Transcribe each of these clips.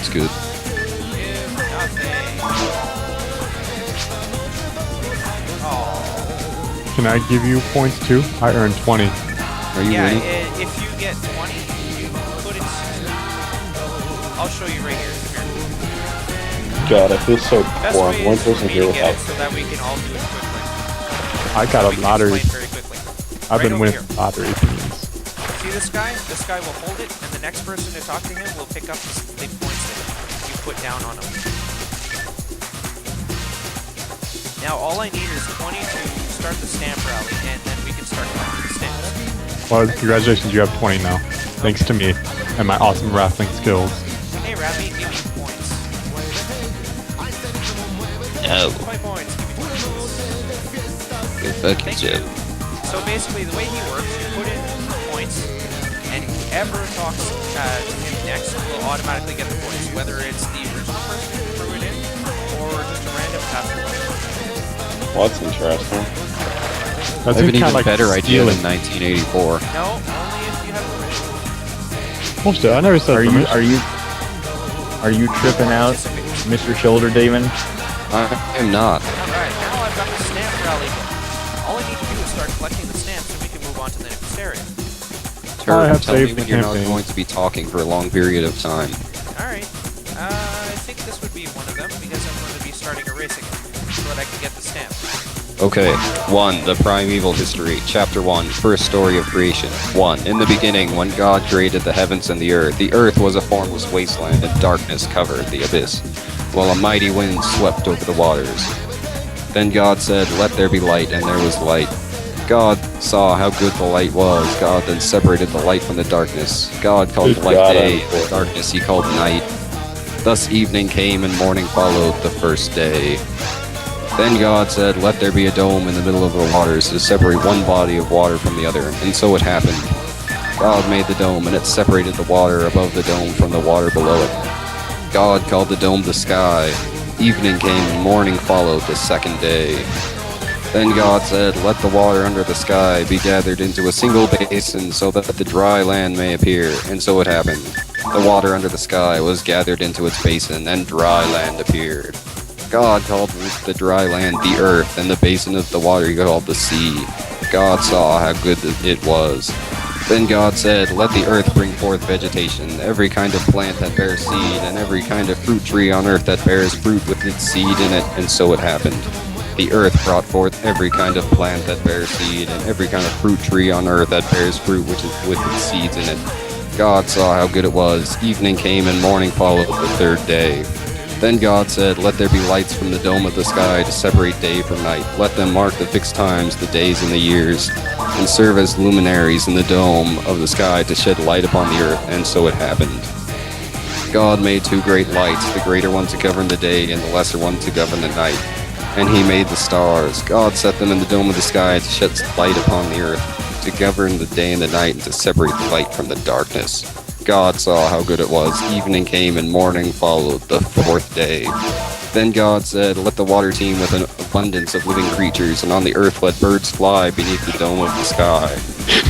That's good. Give nothing. Oh. Can I give you points too? I earned 20. Are you Yeah, winning? if you get 20, you put it. I'll show you right here. God, I feel so Best poor. way One is for person me here to without. get it so that we can all do it quickly. I got We a can lottery. explain very quickly. I've been over winning here. lottery teams. See this guy? This guy will hold it, and the next person to talk to him will pick up the points that you put down on him. Now all I need is 20 to start the stamp rally, and then we can start collecting the stamps. Well, congratulations, you have 20 now. Thanks to me and my awesome raffling skills. Hey, Rappy, give me points. No. 5 points. Go fuck Thank yourself. you. So basically, the way he works, you put in points, and whoever talks to him next will automatically get the points, whether it's the original person who threw it in, or just a random passerby. Well, that's interesting. That's I have an kinda even like better idea stealing. than 1984. No, only if you have permission. Well, still, I never said permission. Are you tripping out, Mr. Shoulder Demon? I am not. Alright, now I've got the stamp rally book. All I need to do is start collecting the stamps, and we can move on to the next area. I have Tell me saved when the you're not campaign. going to be talking for a long period of time. Alright, I think this would be one of them, because I'm going to be starting a race again, so that I can get the stamp. Okay. 1. The Primeval History. Chapter 1. First Story of Creation. 1. In the beginning, when God created the heavens and the earth was a formless wasteland, and darkness covered the abyss, while a mighty wind swept over the waters. Then God said, "Let there be light," and there was light. God saw how good the light was. God then separated the light from the darkness. God called the light day, and the darkness he called night. Thus evening came, and morning followed the first day. Then God said, "Let there be a dome in the middle of the waters to separate one body of water from the other." And so it happened. God made the dome, and it separated the water above the dome from the water below it. God called the dome the sky. Evening came, and morning followed the second day. Then God said, "Let the water under the sky be gathered into a single basin so that the dry land may appear." And so it happened. The water under the sky was gathered into its basin, and dry land appeared. God called the dry land the earth, and the basin of the water he called the sea. God saw how good it was. Then God said, "Let the earth bring forth vegetation, every kind of plant that bears seed, and every kind of fruit tree on earth that bears fruit with its seed in it." And so it happened. The earth brought forth every kind of plant that bears seed, and every kind of fruit tree on earth that bears fruit with its seeds in it. God saw how good it was. Evening came, and morning followed the third day. Then God said, "Let there be lights from the dome of the sky to separate day from night. Let them mark the fixed times, the days and the years, and serve as luminaries in the dome of the sky to shed light upon the earth." And so it happened. God made 2 great lights, the greater one to govern the day, and the lesser one to govern the night. And he made the stars. God set them in the dome of the sky to shed light upon the earth, to govern the day and the night, and to separate the light from the darkness. God saw how good it was. Evening came, and morning followed the 4th day. Then God said, "Let the water teem with an abundance of living creatures, and on the earth let birds fly beneath the dome of the sky."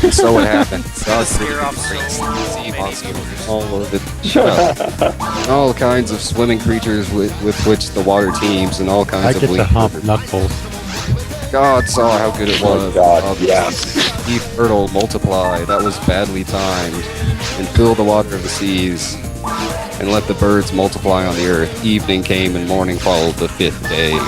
And so it happened. God Scare created off the great so sea many monsters, viewers. all of it. Shut up. All kinds of swimming creatures with which the water teems, and all I kinds get of to winged hump birds. Knuckles. God saw how good it Oh was. my God, yes. Be fertile, multiply. That was badly timed. And fill the water of the seas. And let the birds multiply on the earth. Evening came, and morning followed the 5th day.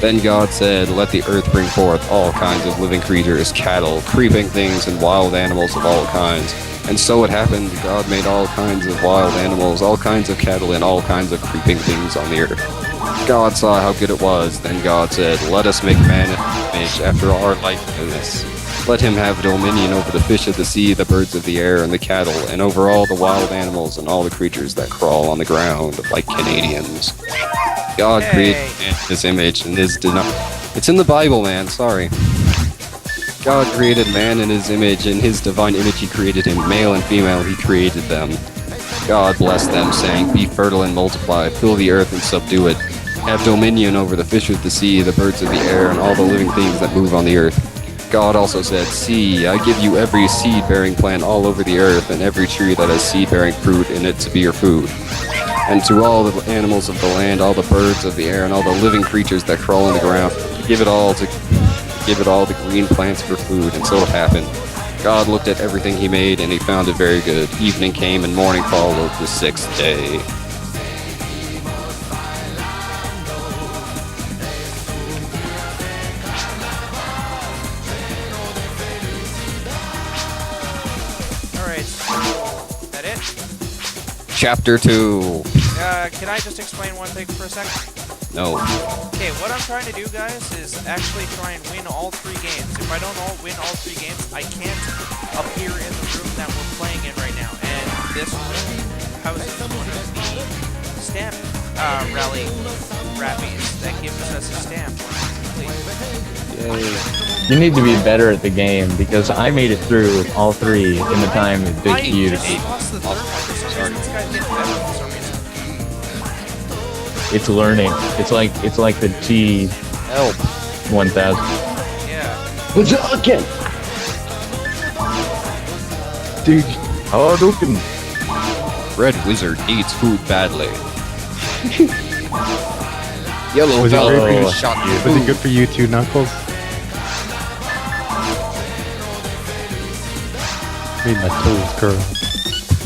Then God said, "Let the earth bring forth all kinds of living creatures, cattle, creeping things, and wild animals of all kinds." And so it happened. God made all kinds of wild animals, all kinds of cattle, and all kinds of creeping things on the earth. God saw how good it was. Then God said, "Let us make man in our image after our likeness. Let him have dominion over the fish of the sea, the birds of the air, and the cattle, and over all the wild animals and all the creatures that crawl on the ground like Canadians." God created man in his image, and it's in the Bible, man, sorry. God created man in his image, in his divine image he created him, male and female he created them. God blessed them, saying, "Be fertile and multiply, fill the earth and subdue it. Have dominion over the fish of the sea, the birds of the air, and all the living things that move on the earth." God also said, "See, I give you every seed-bearing plant all over the earth, and every tree that has seed-bearing fruit in it to be your food." and to all the animals of the land, all the birds of the air, and all the living creatures that crawl on the ground, to give it all the green plants for food. And so it happened. God looked at everything he made, and he found it very good. Evening came, and morning followed the sixth day. Alright, that it? Chapter 2. Can I just explain one thing for a second? No. Okay, what I'm trying to do, guys, is actually try and win all 3 games. If I don't win all 3 games, I can't appear in the room that we're playing in right now. And this room houses one of the stamp rally rappies that gives us a stamp when it's complete. Yay. You need to be better at the game because I made it through all 3 in the time it took you to. I lost the third one. For some reason, this guy's getting better for some reason. It's learning. It's like the T Help. 1000. Yeah. Again. Dude, oh, Dukin. Red Wizard needs food badly. Yellow Was it Velvet very good? shot you. Was it good for you too, Knuckles? Made my toes curl.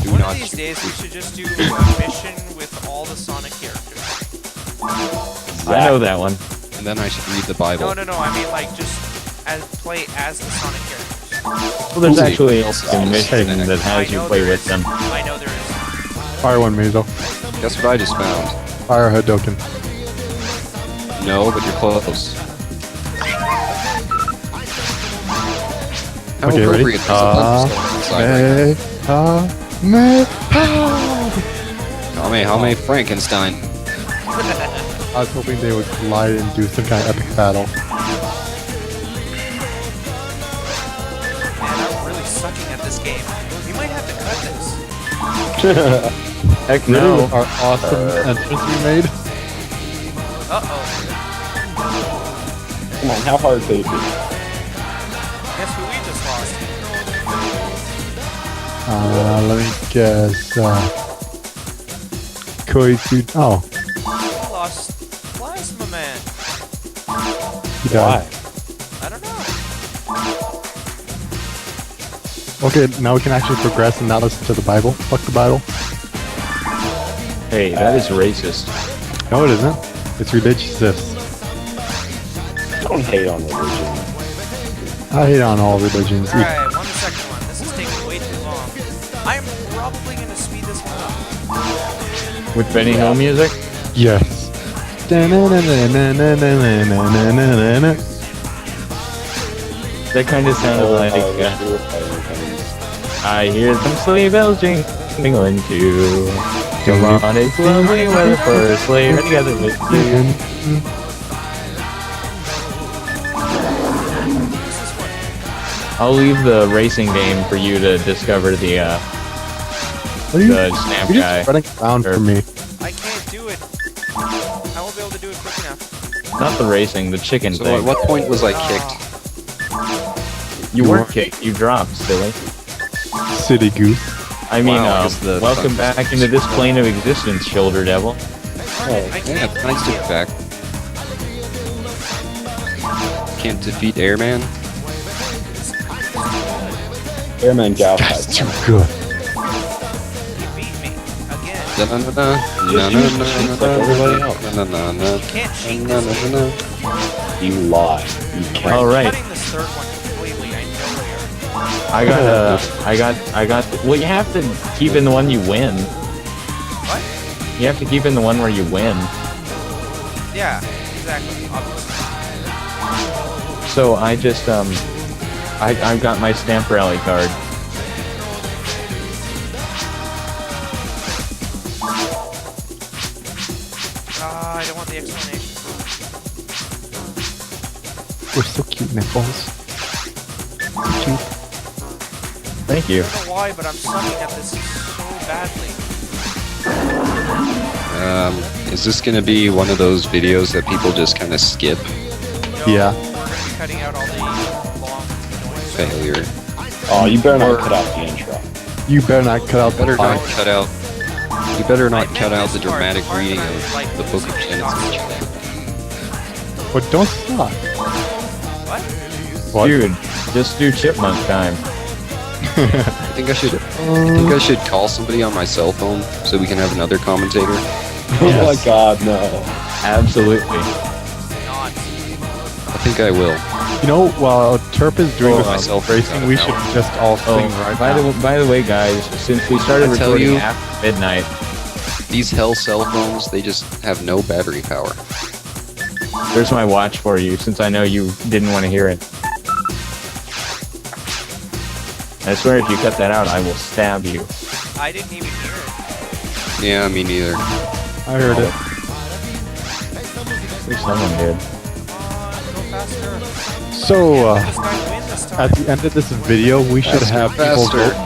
Do One not of these days, we should just do a mission with all the Sonic characters. I know that one. And then I should read the Bible. No. I mean, like, just play as the Sonic characters. Well, there's Ooh, actually else is a on this mission thing. that I has you know play there with is. them. I know there is. Fire one, Mazel. Guess what I just found? Fire Hadoken. No, but you're close. How Okay, ready? appropriate there's a thunderstorm inside right now. How Frankenstein. I was hoping they would collide and do some kind of epic battle. Man, I'm really sucking at this game. We might have to cut this. Heck Really, no. with our awesome entrance we made. Uh-oh. Come on, how hard could it be? Guess who we just lost? Let me guess. Koichi. Oh, We lost Plasma Man. he died. I don't know. Okay, now we can actually progress and not listen to the Bible. Fuck the Bible. Hey, that is racist. No, it isn't. It's religious. Don't hate on religion. I hate on all religions. Alright, the second one. This is taking way too long. I'm probably gonna speed this one up. With Benny Hill music? Yes. That kind of sounded like, I hear some sleigh bells jingling too. Come on, it's lovely weather for a sleigh ride together with you. What's this one? I'll leave the racing game for you to discover the What are you? snap You're guy. just running around for me. I can't do it. I won't be able to do it quick enough. Not the racing, the chicken So thing. at what point was I kicked? You weren't kicked, you dropped, silly. City goose. I mean, Wow, I guess the welcome fun- back into this plane of existence, shoulder devil. I Yeah, can't. nice to be back. Can't defeat Airman? Airman Gal That's Fight. too good. He beat me again. Na-na-na. Can't cheat Na, this na, na, game. na. You lie. You can't. All right. Cutting this third one completely. I know we are. I got. Well, you have to keep in the one you win. What? You have to keep in the one where you win. Yeah, exactly. Obviously. So I just I got my stamp rally card. I don't want the explanation. We're so cute, nipples. So cute. Thank you. I don't know why, but I'm sucking at this so badly. Is this gonna be one of those videos that people just kind of skip? No, Yeah. We're going to be cutting out all the long noise. Failure. Oh, you better not cut out the intro. You better not cut out the Better pie. not cut out You better not I cut meant out the this part, dramatic part reading that I of like the Book of losing Genesis. But don't stop. What? What? Dude, just do chipmunk time. I think I should call somebody on my cell phone so we can have another commentator. Oh Yes. my god, no. Absolutely. Not. I think I will. You know, while Terp is doing Oh, this myself racing, we should just all sing right by now. by the way, guys, since we started I tell recording you- after midnight, These hell cell phones, they just have no battery power. there's my watch for you, since I know you didn't want to hear it. I swear if you cut that out, I will stab you. I didn't even hear it. Yeah, me neither. I heard it. Wish someone did. Go faster. So, This guy win this time. at the end of this video, we should Faster, have people faster. vote for